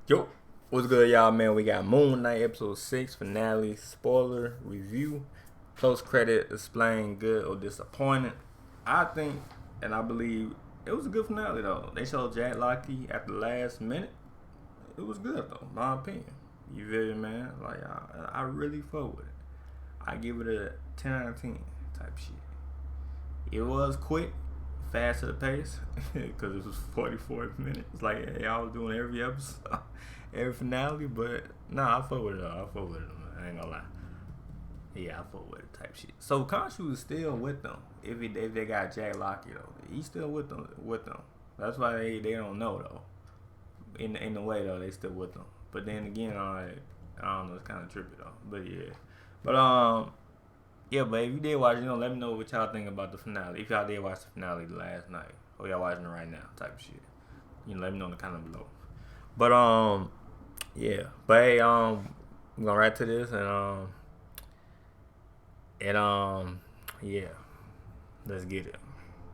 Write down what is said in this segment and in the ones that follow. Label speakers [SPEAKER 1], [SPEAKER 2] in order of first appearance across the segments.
[SPEAKER 1] Yo, what's good, y'all, man? We got Moon Knight episode 6 finale spoiler review. Post credit explain good or disappointed. I think and I believe it was a good finale though. They showed Jack Lockie at the last minute. It was good though, my opinion. You feel me, man? Like I really fuck with it. I give it a 10 out of 10 type shit. It was quick, fast to the pace, because it was 44 minutes. Like y'all was doing every episode, every finale. But nah, I fuck with it though. I fuck with it, man. I ain't gonna lie. Yeah, I fuck with it type shit. So Khonshu is still with them. If they got Jack Lockie though, he's still with them. That's why they don't know though. In the way though, they still with them. But then again, I don't know. It's kind of trippy though. But yeah. But yeah. But if you did watch, let me know what y'all think about the finale. If y'all did watch the finale last night, or y'all watching it right now, type of shit. Let me know in the comment below. But yeah. But hey, we're gonna right to this and yeah. Let's get it.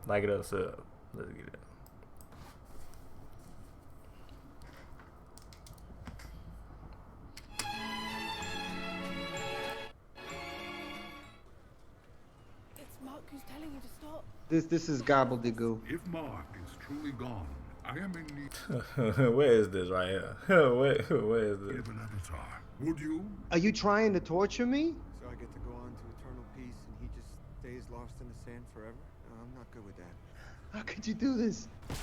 [SPEAKER 1] Like it up, sub. Let's get it.
[SPEAKER 2] Who's telling you to stop?
[SPEAKER 3] This is gobbledygook.
[SPEAKER 4] If Mark is truly gone, I am in need
[SPEAKER 1] Where is this right here? where is this?
[SPEAKER 4] of an avatar. Would you?
[SPEAKER 3] Are you trying to torture me?
[SPEAKER 5] So I get to go on to eternal peace and he just stays lost in the sand forever? No, I'm not good with that.
[SPEAKER 3] How could you do this?
[SPEAKER 2] I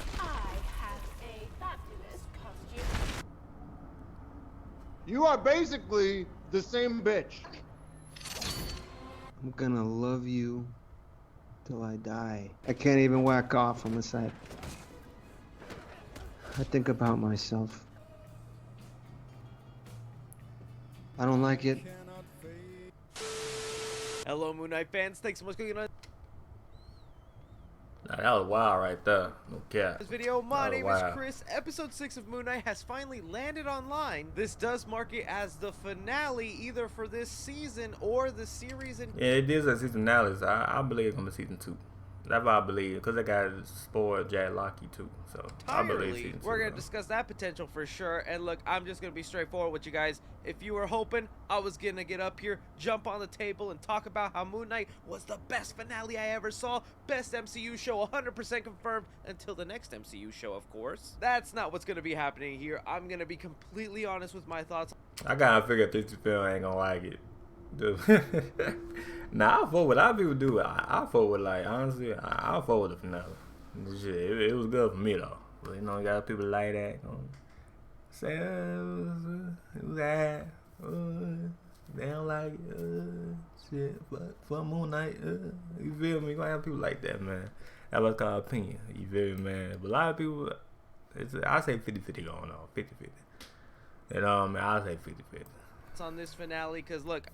[SPEAKER 2] have a fabulous costume.
[SPEAKER 3] You are basically the same bitch. I'm gonna love you till I die. I can't even whack off unless I think about myself. I don't like it.
[SPEAKER 6] Hello, Moon Knight fans. Thanks so much for clicking on
[SPEAKER 1] Nah, that was wild right there. No cap.
[SPEAKER 6] this video. My name is
[SPEAKER 1] wild.
[SPEAKER 6] Chris. Episode 6 of Moon Knight has finally landed online. This does mark it as the finale, either for this season or the series.
[SPEAKER 1] Yeah, it is a season finale. So I believe it's gonna be season 2. That's what I believe, because they got spoiled Jack Lockie too. So I believe season 2.
[SPEAKER 6] We're gonna discuss that potential for sure. And look, I'm just gonna be straightforward with you guys. If you were hoping I was gonna get up here, jump on the table, and talk about how Moon Knight was the best finale I ever saw, best MCU show, 100% confirmed, until the next MCU show, of course. That's not what's gonna be happening here. I'm gonna be completely honest with my thoughts.
[SPEAKER 1] I kinda figured this film ain't gonna like it. Dude. Nah, I fuck with a lot of people do it. I fuck with, like, honestly, I fuck with the finale. Shit, it was good for me though. But you got people like that. Say it was that. They don't like it. Shit, but for Moon Knight, you feel me? You gonna have people like that, man. That's what's called opinion. You feel me, man? But a lot of people, I say 50-50 going on, 50-50. And I say 50-50.
[SPEAKER 6] On this finale, because look,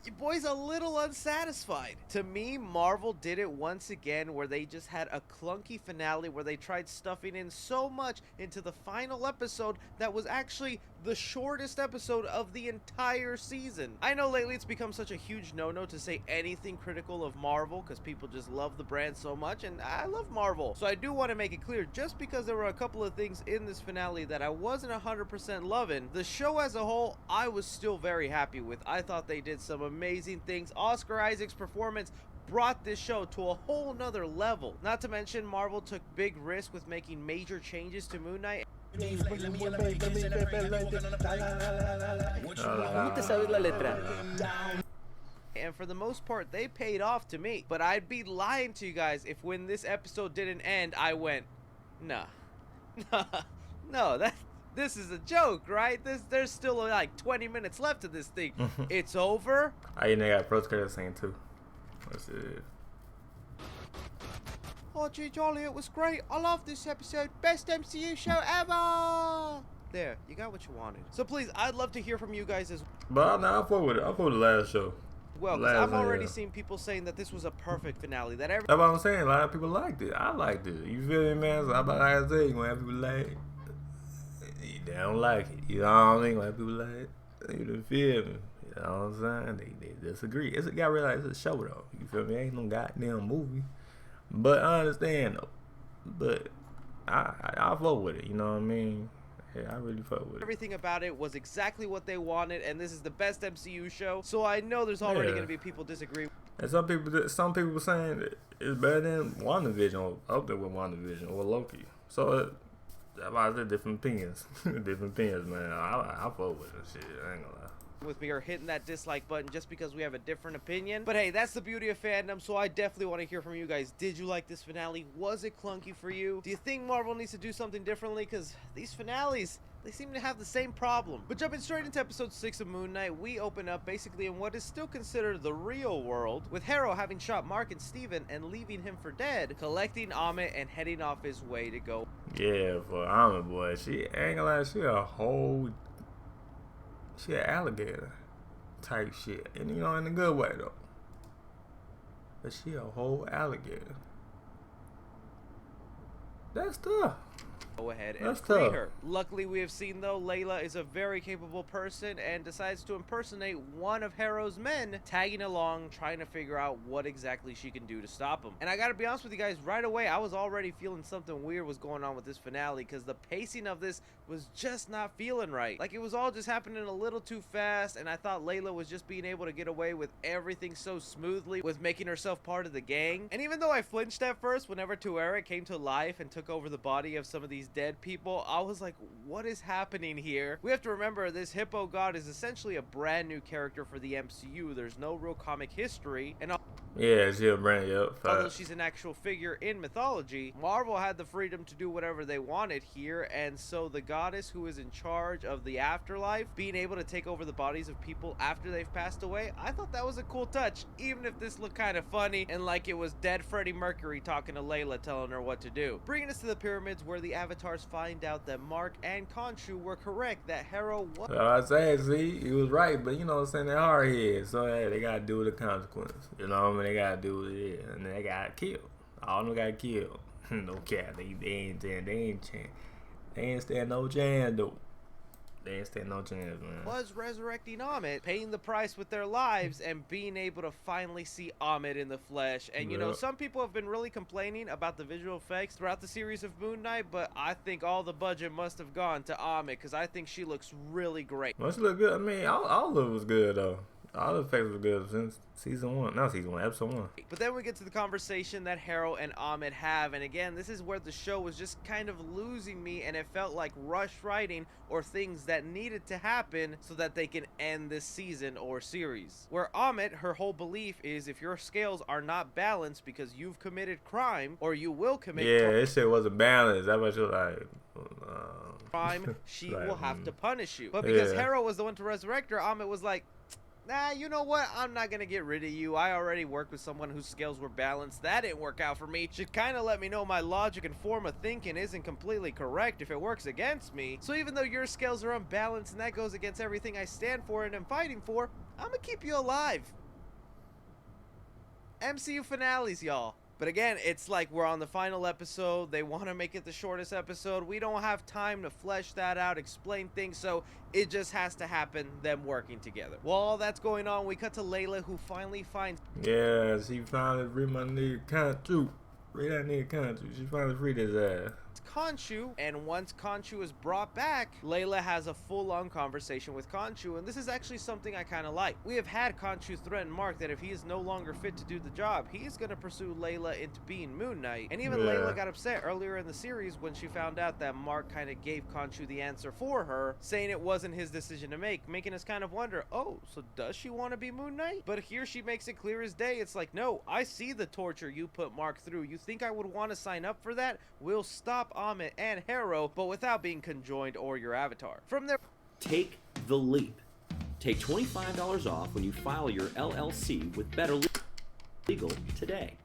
[SPEAKER 6] your boy's a little unsatisfied. To me, Marvel did it once again, where they just had a clunky finale where they tried stuffing in so much into the final episode that was actually the shortest episode of the entire season. I know lately it's become such a huge no-no to say anything critical of Marvel, because people just love the brand so much, and I love Marvel. So I do want to make it clear, just because there were a couple of things in this finale that I wasn't 100% loving, the show as a whole, I was still very happy with. I thought they did some amazing things. Oscar Isaac's performance brought this show to a whole nother level. Not to mention, Marvel took big risks with making major changes to Moon Knight. And for the most part, they paid off to me. But I'd be lying to you guys if when this episode didn't end, I went, nah. No, this is a joke, right? There's still like 20 minutes left of this thing. It's over.
[SPEAKER 1] I even got Pro Skater saying too. Let's see.
[SPEAKER 6] Oh, gee, Jolly, it was great. I love this episode. Best MCU show ever. There, you got what you wanted. So please, I'd love to hear from you guys as
[SPEAKER 1] But nah, I fuck with it. I fuck with the last show.
[SPEAKER 6] well, 'cause I've already seen people saying that this was a perfect finale. That
[SPEAKER 1] That's what I'm saying. A lot of people liked it. I liked it. You feel me, man? So I'm about to say, you gonna have people like it. They don't like it. You know what I mean? Gonna have people like it. You don't feel me? You know what I'm saying? They disagree. You gotta realize it's a show though. You feel me? It ain't no goddamn movie. But I understand though. But I fuck with it. You know what I mean? Hey, I really fuck with it.
[SPEAKER 6] Everything about it was exactly what they wanted, and this is the best MCU show. So I know there's already
[SPEAKER 1] Yeah.
[SPEAKER 6] going to be people disagree.
[SPEAKER 1] And some people were saying it's better than WandaVision, or up there with WandaVision or Loki. So that's why I said different opinions. Different opinions, man. I fuck with it. Shit, I ain't gonna lie.
[SPEAKER 6] With me or hitting that dislike button just because we have a different opinion. But hey, that's the beauty of fandom, so I definitely want to hear from you guys. Did you like this finale? Was it clunky for you? Do you think Marvel needs to do something differently? Because these finales, they seem to have the same problem. But jumping straight into episode 6 of Moon Knight, we open up basically in what is still considered the real world, with Harrow having shot Mark and Steven and leaving him for dead, collecting Amit and heading off his way to go.
[SPEAKER 1] Yeah, for Almond boy, she ain't gonna lie, she an alligator type shit, and you know, in a good way though. But she a whole alligator. That's tough.
[SPEAKER 6] Go ahead and
[SPEAKER 1] That's
[SPEAKER 6] free
[SPEAKER 1] tough.
[SPEAKER 6] her. Luckily, we have seen, though, Layla is a very capable person and decides to impersonate one of Harrow's men, tagging along, trying to figure out what exactly she can do to stop him. And I gotta be honest with you guys, right away, I was already feeling something weird was going on with this finale, because the pacing of this was just not feeling right. Like, it was all just happening a little too fast, and I thought Layla was just being able to get away with everything so smoothly, with making herself part of the gang. And even though I flinched at first whenever Tuera came to life and took over the body of some of these dead people, I was like, what is happening here? We have to remember this Hippo God is essentially a brand new character for the MCU. There's no real comic history, and
[SPEAKER 1] Yeah, she a brand, yep.
[SPEAKER 6] although she's an actual figure in mythology, Marvel had the freedom to do whatever they wanted here, and so the goddess who is in charge of the afterlife, being able to take over the bodies of people after they've passed away, I thought that was a cool touch, even if this looked kind of funny and like it was dead Freddie Mercury talking to Layla telling her what to do. Bringing us to the pyramids, where the avatars find out that Mark and Khonshu were correct, that Harrow was...
[SPEAKER 1] I said, see, he was right, but you know what I'm saying, they're hard heads, so hey, they gotta do the consequence. You know what I mean? They gotta do it, yeah, and they got killed. All of them got killed. No cap, they ain't stand no chance, though. They ain't stand no chance, man.
[SPEAKER 6] Was resurrecting Amit, paying the price with their lives, and being able to finally see Amit in the flesh. And you know,
[SPEAKER 1] Yep.
[SPEAKER 6] some people have been really complaining about the visual effects throughout the series of Moon Knight, but I think all the budget must have gone to Amit, because I think she looks really great.
[SPEAKER 1] Well, she look good. I mean, all of it was good, though. All the effects were good since episode 1.
[SPEAKER 6] But then we get to the conversation that Harrow and Amit have, and again, this is where the show was just kind of losing me, and it felt like rushed writing or things that needed to happen so that they can end this season or series. Where Amit, her whole belief is if your scales are not balanced because you've committed crime, or you will commit
[SPEAKER 1] This shit wasn't balanced. That's what she was like.
[SPEAKER 6] crime, she
[SPEAKER 1] Like,
[SPEAKER 6] will have to punish you. But because
[SPEAKER 1] yeah.
[SPEAKER 6] Harrow was the one to resurrect her, Amit was like, nah, you know what? I'm not gonna get rid of you. I already worked with someone whose scales were balanced. That didn't work out for me. Should kind of let me know my logic and form of thinking isn't completely correct if it works against me. So even though your scales are unbalanced and that goes against everything I stand for and am fighting for, I'm gonna keep you alive. MCU finales, y'all. But again, it's like we're on the final episode. They want to make it the shortest episode. We don't have time to flesh that out, explain things, so it just has to happen, them working together. While all that's going on, we cut to Layla, who finally finds...
[SPEAKER 1] Yeah, she finally freed my nigga Khonshu. Free that nigga Khonshu. She finally freed his ass.
[SPEAKER 6] Khonshu, and once Khonshu is brought back, Layla has a full-on conversation with Khonshu, and this is actually something I kind of like. We have had Khonshu threaten Mark that if he is no longer fit to do the job, he is going to pursue Layla into being Moon Knight, and even Layla got upset earlier in the series when she found out that Mark kind of gave Khonshu the answer for her, saying it wasn't his decision to make, making us kind of wonder, oh, so does she want to be Moon Knight? But here she makes it clear as day. It's like, no, I see the torture you put Mark through. You think I would want to sign up for that? We'll stop Amit and Harrow, but without being conjoined or your avatar. From there,
[SPEAKER 7] Take the leap. Take $25 off when you file your LLC with Better Legal today.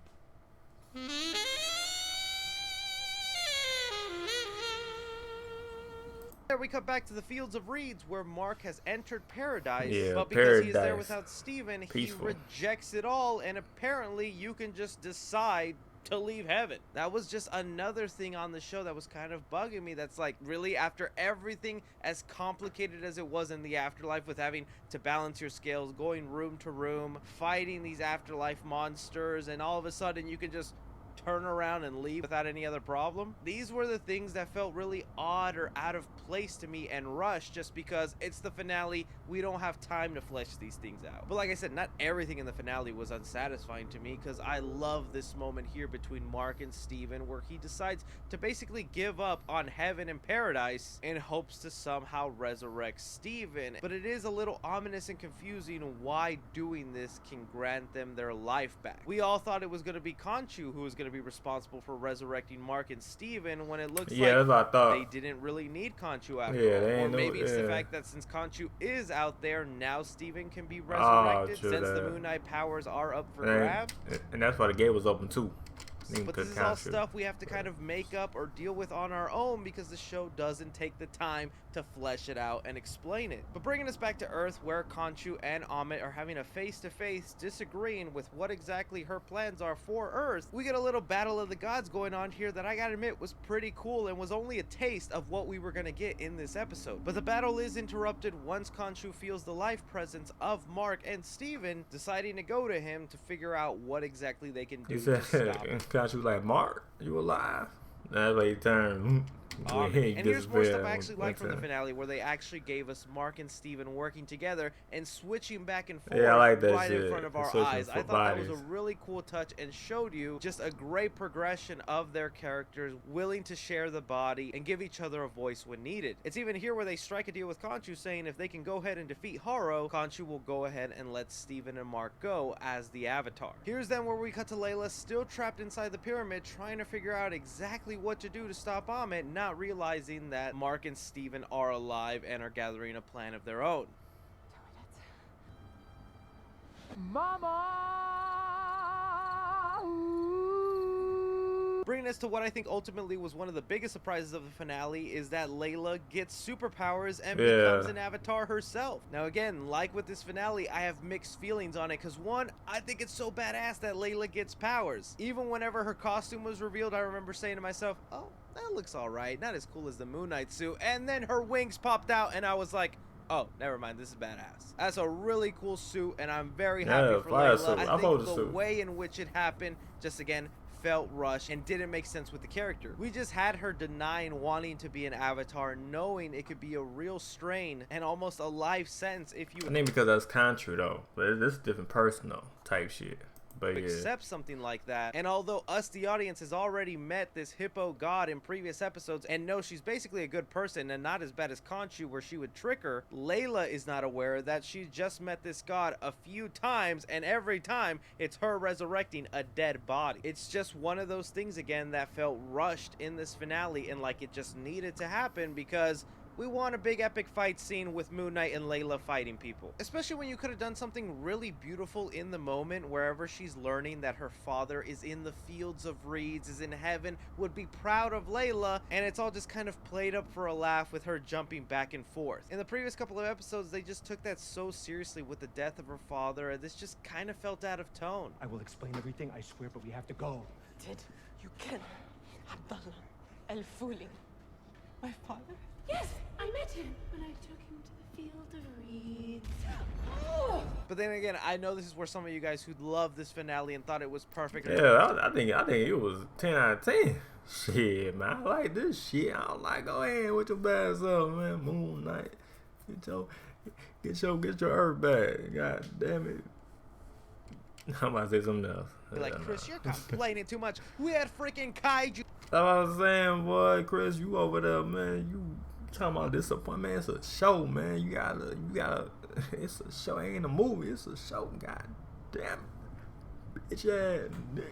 [SPEAKER 6] we cut back to the Fields of Reeds, where Mark has entered paradise,
[SPEAKER 1] Yeah,
[SPEAKER 6] but because he is there
[SPEAKER 1] paradise.
[SPEAKER 6] without Steven,
[SPEAKER 1] Peaceful.
[SPEAKER 6] he rejects it all, and apparently you can just decide to leave heaven. That was just another thing on the show that was kind of bugging me. That's like, really, after everything as complicated as it was in the afterlife, with having to balance your scales, going room to room, fighting these afterlife monsters, and all of a sudden you can just turn around and leave without any other problem. These were the things that felt really odd or out of place to me and rushed, just because it's the finale. We don't have time to flesh these things out. But like I said, not everything in the finale was unsatisfying to me, because I love this moment here between Mark and Steven, where he decides to basically give up on heaven and paradise in hopes to somehow resurrect Steven. But it is a little ominous and confusing why doing this can grant them their life back. We all thought it was going to be Khonshu who was going to be responsible for resurrecting Mark and Steven, when it looks like
[SPEAKER 1] that's what I thought.
[SPEAKER 6] they didn't really need Khonshu after all. Or maybe it's the fact that since Khonshu is out there, now Steven can be resurrected, since the Moon Knight powers are up for grabs.
[SPEAKER 1] And that's why the gate was open too.
[SPEAKER 6] But this is all stuff we have to kind of make up or deal with on our own, because the show doesn't take the time to flesh it out and explain it. But bringing us back to Earth, where Khonshu and Amit are having a face-to-face disagreeing with what exactly her plans are for Earth, we get a little battle of the gods going on here that I gotta admit was pretty cool and was only a taste of what we were gonna get in this episode. But the battle is interrupted once Khonshu feels the life presence of Mark and Steven, deciding to go to him to figure out what exactly they can do to stop him.
[SPEAKER 1] Khonshu like, Mark, you alive? That's why he turned.
[SPEAKER 6] And here's more stuff I actually like from the finale, where they actually gave us Mark and Steven working together and switching back and forth right in front of our eyes. I thought that was a really cool touch and showed you just a great progression of their characters, willing to share the body and give each other a voice when needed. It's even here where they strike a deal with Khonshu, saying if they can go ahead and defeat Haro, Khonshu will go ahead and let Steven and Mark go as the Avatar. Here's then where we cut to Layla still trapped inside the pyramid, trying to figure out exactly what to do to stop Amit, not realizing that Mark and Steven are alive and are gathering a plan of their own. Bringing us to what I think ultimately was one of the biggest surprises of the finale, is that Layla gets superpowers and becomes an avatar herself. Now again, like with this finale, I have mixed feelings on it, because one, I think it's so badass that Layla gets powers. Even whenever her costume was revealed, I remember saying to myself, oh, that looks alright, not as cool as the Moon Knight suit, and then her wings popped out and I was like, oh, never mind, this is badass. That's a really cool suit, and I'm very happy for Layla. I think the way in which it happened, just again, felt rushed and didn't make sense with the character. We just had her denying wanting to be an avatar, knowing it could be a real strain and almost a life sentence if you—
[SPEAKER 1] I think because that's Khonshu though, but this is different person though, type shit. But
[SPEAKER 6] accept something like that. And although us, the audience, has already met this hippo god in previous episodes and know she's basically a good person and not as bad as Khonshu, where she would trick her, Layla is not aware that she just met this god a few times, and every time it's her resurrecting a dead body. It's just one of those things again that felt rushed in this finale, and like it just needed to happen because we want a big epic fight scene with Moon Knight and Layla fighting people. Especially when you could have done something really beautiful in the moment, wherever she's learning that her father is in the fields of reeds, is in heaven, would be proud of Layla, and it's all just kind of played up for a laugh with her jumping back and forth. In the previous couple of episodes, they just took that so seriously with the death of her father, and this just kind of felt out of tone.
[SPEAKER 8] I will explain everything, I swear, but we have to go.
[SPEAKER 9] Did you kill Abdullah El Fuli, my father?
[SPEAKER 2] Yes, I met him when I took him to the field of reeds.
[SPEAKER 6] But then again, I know this is where some of you guys who loved this finale and thought it was perfect.
[SPEAKER 1] Yeah, I think it was 10 out of 10. Shit, man, I like this shit. I don't like, go ahead with your bad self, man. Moon Knight, get your Earth back. God damn it. I'm about to say something else.
[SPEAKER 6] Like, Chris, you're complaining too much. We had freaking kaiju.
[SPEAKER 1] That's what I was saying, boy. Chris, you over there, man. You talking about disappointment, man. It's a show, man. You gotta, it's a show. It ain't a movie. It's a show. God damn it. Bitch ass nigga.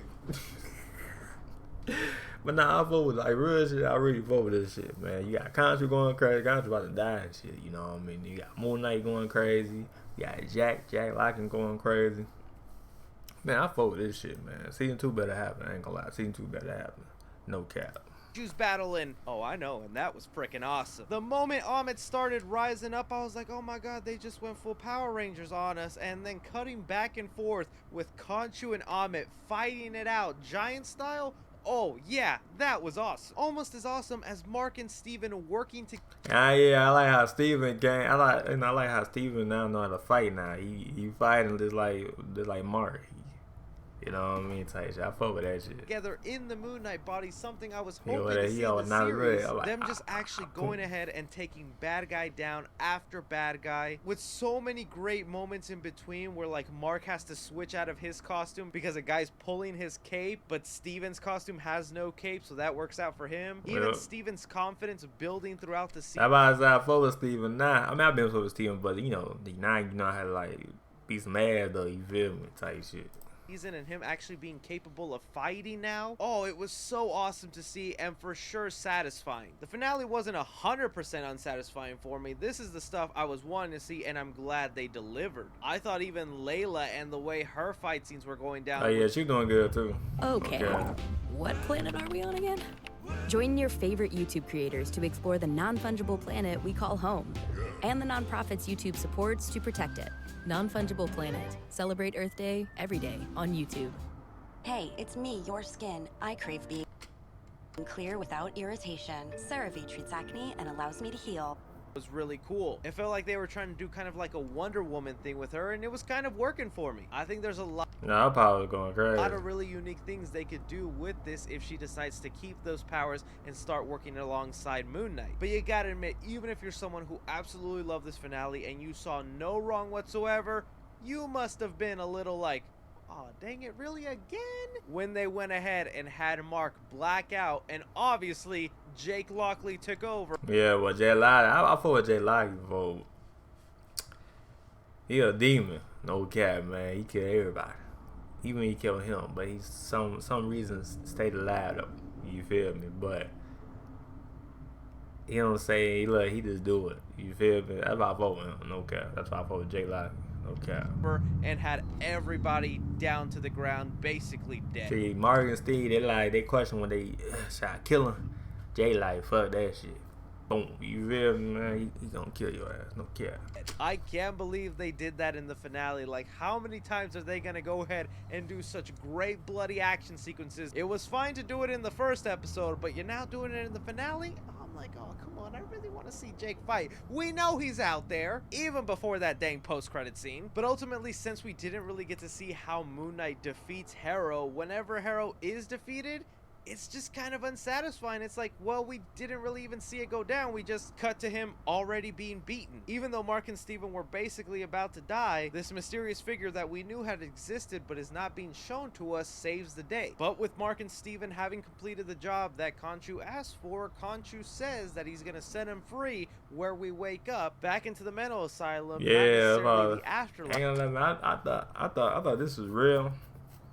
[SPEAKER 1] But nah, I vote with, like, real shit. I really vote with this shit, man. You got Khonshu going crazy. Khonshu about to die and shit, you know what I mean? You got Moon Knight going crazy. You got Jack Lockin going crazy. Man, I vote with this shit, man. Season 2 better happen. I ain't gonna lie. Season 2 better happen. No cap.
[SPEAKER 6] Juice battle in, oh, I know, and that was freaking awesome. The moment Amit started rising up, I was like, oh my god, they just went full Power Rangers on us. And then cutting back and forth with Khonshu and Amit fighting it out, giant style. Oh yeah, that was awesome. Almost as awesome as Mark and Steven working together.
[SPEAKER 1] Yeah, I like how Steven came. I like how Steven now know how to fight now. He fighting just like Mark. You know what I mean? Type shit. I fuck with that shit.
[SPEAKER 6] Together in the Moon Knight body, something I was
[SPEAKER 1] Yo,
[SPEAKER 6] hoping to see in the
[SPEAKER 1] not
[SPEAKER 6] series.
[SPEAKER 1] good. Like,
[SPEAKER 6] them just actually going ahead and taking bad guy down after bad guy, with so many great moments in between where like Mark has to switch out of his costume because a guy's pulling his cape, but Steven's costume has no cape, so that works out for him. Even Steven's confidence building throughout the season.
[SPEAKER 1] That's why I fuck with Steven now. I mean, I've been with Steven, but you know how to like beat some ass though. You feel me? Type shit.
[SPEAKER 6] And him actually being capable of fighting now. Oh, it was so awesome to see, and for sure satisfying. The finale wasn't 100% unsatisfying for me. This is the stuff I was wanting to see, and I'm glad they delivered. I thought even Layla and the way her fight scenes were going down.
[SPEAKER 1] Oh yeah, she's doing good too.
[SPEAKER 10] Okay. What planet are we on again? Join your favorite YouTube creators to explore the non-fungible planet we call home, and the nonprofits YouTube supports to protect it. Non-Fungible Planet. Celebrate Earth Day every day on YouTube.
[SPEAKER 11] Hey, it's me, your skin. I crave being clear without irritation. CeraVe treats acne and allows me to heal.
[SPEAKER 6] Was really cool. It felt like they were trying to do kind of like a Wonder Woman thing with her, and it was kind of working for me. I think there's a lot
[SPEAKER 1] I'm probably going crazy.
[SPEAKER 6] A lot of really unique things they could do with this if she decides to keep those powers and start working alongside Moon Knight. But you gotta admit, even if you're someone who absolutely loved this finale and you saw no wrong whatsoever, you must have been a little like, oh dang it, really again? When they went ahead and had Mark black out, and obviously Jake Lockley took over.
[SPEAKER 1] Yeah, well, Jay Lockley, I fought with Jay Lockley before. He a demon, no cap, man. He killed everybody. Even he killed him, but he's some reasons stayed alive though. You feel me? But he don't say look, he just do it. You feel me? That's why I fought with him, no cap. That's why I fought with Jay Lockley. Okay.
[SPEAKER 6] And had everybody down to the ground, basically dead.
[SPEAKER 1] See, Mark and Steve, they question when they shot kill him. Jay like, fuck that shit. Boom. You feel me, man? He gonna kill your ass. No care.
[SPEAKER 6] I can't believe they did that in the finale. Like, how many times are they gonna go ahead and do such great bloody action sequences? It was fine to do it in the first episode, but you're now doing it in the finale? I'm like, oh, come on. I really want to see Jake fight. We know he's out there, even before that dang post-credit scene. But ultimately, since we didn't really get to see how Moon Knight defeats Harrow, whenever Harrow is defeated, it's just kind of unsatisfying. It's like, well, we didn't really even see it go down. We just cut to him already being beaten. Even though Mark and Steven were basically about to die, this mysterious figure that we knew had existed but is not being shown to us saves the day. But with Mark and Steven having completed the job that Khonshu asked for, Khonshu says that he's gonna set him free where we wake up back into the mental asylum, not necessarily the afterlife.
[SPEAKER 1] Hang on, I thought this was real.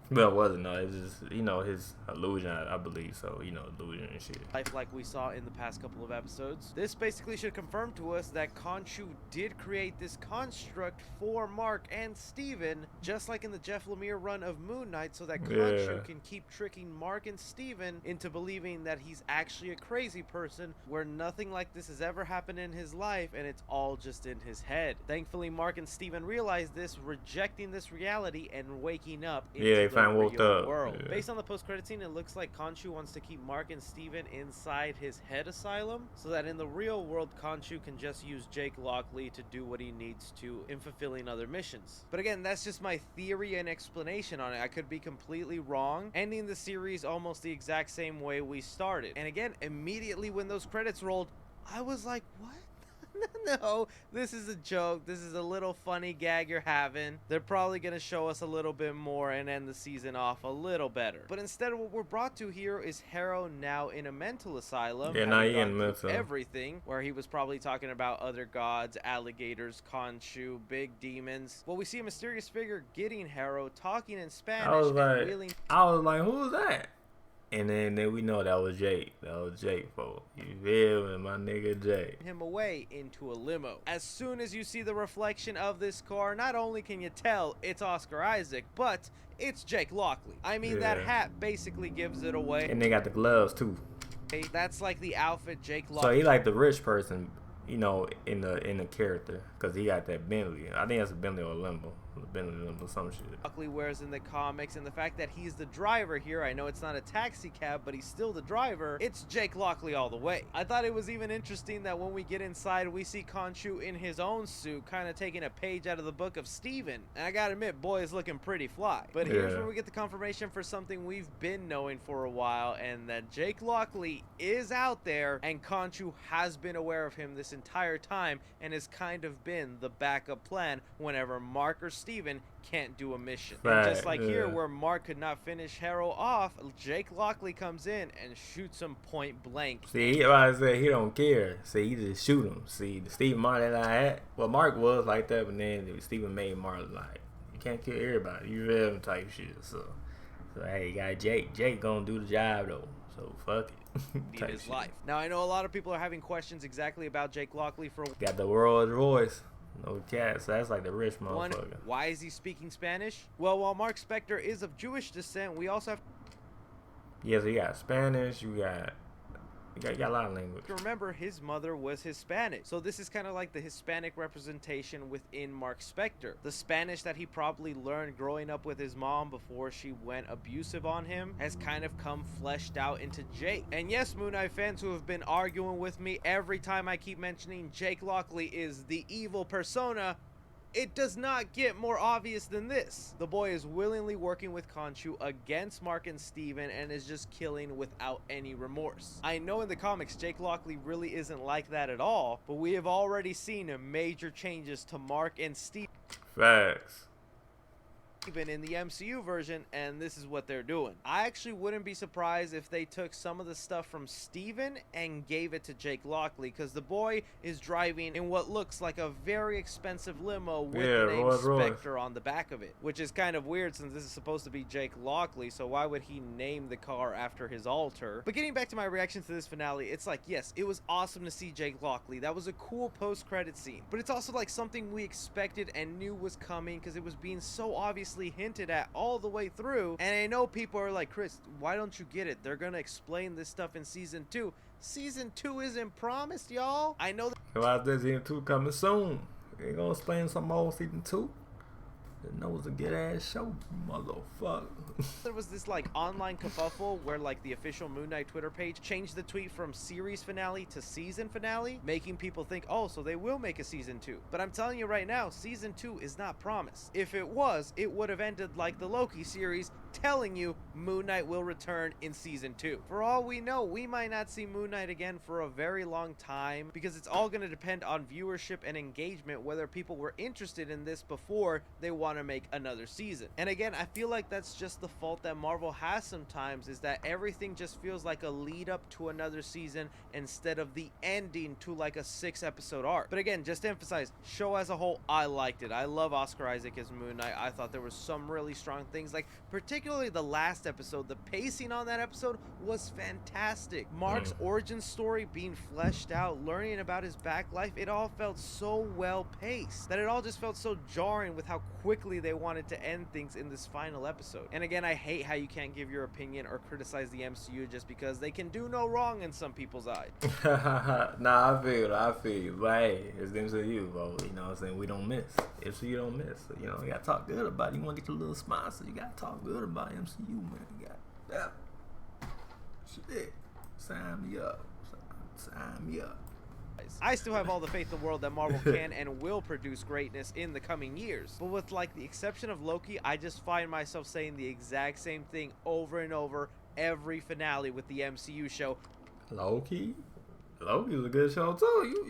[SPEAKER 1] Well, it wasn't. No, it's just, you know, his illusion, I believe. So, you know, illusion and shit.
[SPEAKER 6] Like we saw in the past couple of episodes. This basically should confirm to us that Khonshu did create this construct for Mark and Steven, just like in the Jeff Lemire run of Moon Knight, so that Khonshu can keep tricking Mark and Steven into believing that he's actually a crazy person, where nothing like this has ever happened in his life, and it's all just in his head. Thankfully, Mark and Steven realize this, rejecting this reality and waking up into the real world. Based on the post-credit scene, it looks like Khonshu wants to keep Mark and Steven inside his head asylum, so that in the real world, Khonshu can just use Jake Lockley to do what he needs to in fulfilling other missions. But again, that's just my theory and explanation on it. I could be completely wrong, ending the series almost the exact same way we started. And again, immediately when those credits rolled, I was like, what? No, this is a joke. This is a little funny gag you're having. They're probably going to show us a little bit more and end the season off a little better. But instead, what we're brought to here is Harrow now in a mental asylum.
[SPEAKER 1] Yeah, now he in mental.
[SPEAKER 6] Everything, where he was probably talking about other gods, alligators, Khonshu, big demons. Well, we see a mysterious figure getting Harrow, talking in Spanish.
[SPEAKER 1] I was like, who's that? And then we know that was Jake. That was Jake, folks. You feel me? My nigga Jake.
[SPEAKER 6] Him away into a limo. As soon as you see the reflection of this car, not only can you tell it's Oscar Isaac, but it's Jake Lockley. I mean, that hat basically gives it away.
[SPEAKER 1] And they got the gloves, too.
[SPEAKER 6] That's like the outfit Jake Lockley.
[SPEAKER 1] So he like the rich person, you know, in the character, because he got that Bentley. I think that's a Bentley or a Lambo. Benedict or some shit.
[SPEAKER 6] Lockley wears in the comics, and the fact that he's the driver here, I know it's not a taxi cab, but he's still the driver, it's Jake Lockley all the way. I thought it was even interesting that when we get inside, we see Khonshu in his own suit, kind of taking a page out of the book of Steven. And I gotta admit, boy is looking pretty fly. But here's where we get the confirmation for something we've been knowing for a while, and that Jake Lockley is out there, and Khonshu has been aware of him this entire time, and has kind of been the backup plan whenever Mark or Steven can't do a mission.
[SPEAKER 1] Right,
[SPEAKER 6] and just like here, where Mark could not finish Harrow off, Jake Lockley comes in and shoots him point blank.
[SPEAKER 1] See, I said he don't care. See, he just shoot him. See, the Steve Martin that I had, well, Mark was like that, but then Steven made Mark like, you can't kill everybody. You real him type shit. So hey, you got Jake. Jake gonna do the job though. So fuck it.
[SPEAKER 6] In his life. Now I know a lot of people are having questions exactly about Jake Lockley. For
[SPEAKER 1] got the world's voice. No cat, so that's like the rich motherfucker.
[SPEAKER 6] one, why is he speaking Spanish? Well, while Mark Spector is of Jewish descent, we also have
[SPEAKER 1] yeah, so you got Spanish, you got a lot of language.
[SPEAKER 6] remember his mother was Hispanic, so this is kind of like the Hispanic representation within Mark Spector. The Spanish that he probably learned growing up with his mom before she went abusive on him has kind of come fleshed out into Jake. And yes, Moon Knight fans who have been arguing with me every time I keep mentioning Jake Lockley is the evil persona, it does not get more obvious than this. The boy is willingly working with Khonshu against Mark and Steven and is just killing without any remorse. I know in the comics Jake Lockley really isn't like that at all, but we have already seen major changes to Mark and Steven.
[SPEAKER 1] Facts.
[SPEAKER 6] Even in the MCU version, and this is what they're doing. I actually wouldn't be surprised if they took some of the stuff from Steven and gave it to Jake Lockley, because the boy is driving in what looks like a very expensive limo with the name Spectre on the back of it, which is kind of weird since this is supposed to be Jake Lockley, so why would he name the car after his alter? But getting back to my reaction to this finale, it's like, yes, it was awesome to see Jake Lockley. That was a cool post-credit scene, but it's also like something we expected and knew was coming because it was being so obviously hinted at all the way through. And I know people are like, Chris, why don't you get it? They're gonna explain this stuff in season 2. Season 2 isn't promised, y'all. I know
[SPEAKER 1] that season 2 coming soon. They gonna explain some more season 2. That was a good ass show, motherfucker.
[SPEAKER 6] There was this like online kerfuffle where like the official Moon Knight Twitter page changed the tweet from series finale to season finale, making people think, oh, so they will make a season 2. But I'm telling you right now, season 2 is not promised. If it was, it would have ended like the Loki series, telling you Moon Knight will return in season 2. For all we know, we might not see Moon Knight again for a very long time, because it's all going to depend on viewership and engagement, whether people were interested in this before they want to make another season. And again, I feel like that's just the fault that Marvel has sometimes, is that everything just feels like a lead up to another season instead of the ending to like a 6-episode arc. But again, just to emphasize, show as a whole, I liked it. I love Oscar Isaac as Moon Knight. I thought there was some really strong things, like particularly the last episode. The pacing on that episode was fantastic. Mark's origin story being fleshed out, learning about his back life, it all felt so well paced that it all just felt so jarring with how quickly they wanted to end things in this final episode. And again, I hate how you can't give your opinion or criticize the MCU just because they can do no wrong in some people's eyes.
[SPEAKER 1] Nah, I feel you. But hey, it's the MCU, bro. You know what I'm saying? We don't miss. MCU don't miss. So, you know, you gotta talk good about it. You wanna get your little sponsor, you gotta talk good about MCU, man. You got shit. Sign me up. Sign me up.
[SPEAKER 6] I still have all the faith in the world that Marvel can and will produce greatness in the coming years. But with like the exception of Loki, I just find myself saying the exact same thing over and over every finale with the MCU show.
[SPEAKER 1] Loki was a good show too.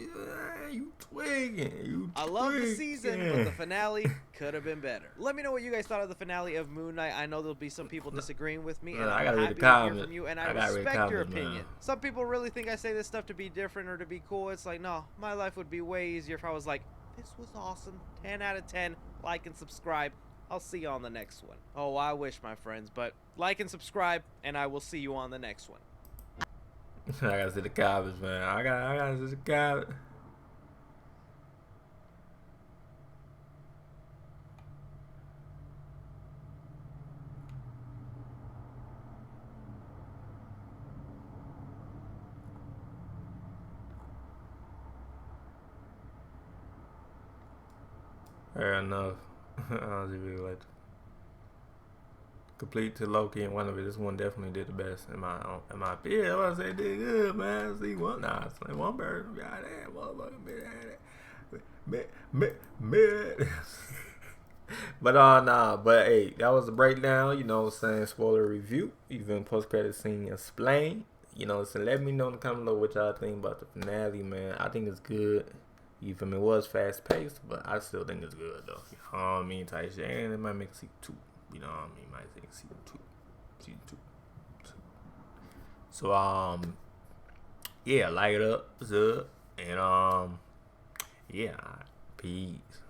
[SPEAKER 1] You twigging.
[SPEAKER 6] I love the season, but the finale could have been better. Let me know what you guys thought of the finale of Moon Knight. I know there'll be some people disagreeing with me, and I'm happy to hear from you, and I respect your opinion. Some people really think I say this stuff to be different or to be cool. It's like, no, my life would be way easier if I was like, this was awesome, 10 out of 10, like and subscribe. I'll see you on the next one. Oh, I wish, my friends, but like and subscribe, and I will see you on the next one.
[SPEAKER 1] I gotta see the comments, man. I gotta see the comments. Fair enough. Honestly, really like it. Complete to Loki and one of it. This one definitely did the best in my opinion. I was say did good, man. See one, nah, it's like one bird. Goddamn, motherfucker, mid. But nah, but hey, that was the breakdown. You know what I'm saying? Spoiler review, even post credit scene explain. You know, so let me know in the comment below what y'all think about the finale, man. I think it's good. You feel me? It was fast paced, but I still think it's good though. You know what I mean? Type shit. And it might make season 2. You know what I mean? Might make season 2. Season 2. So yeah, like it up, and yeah, peace.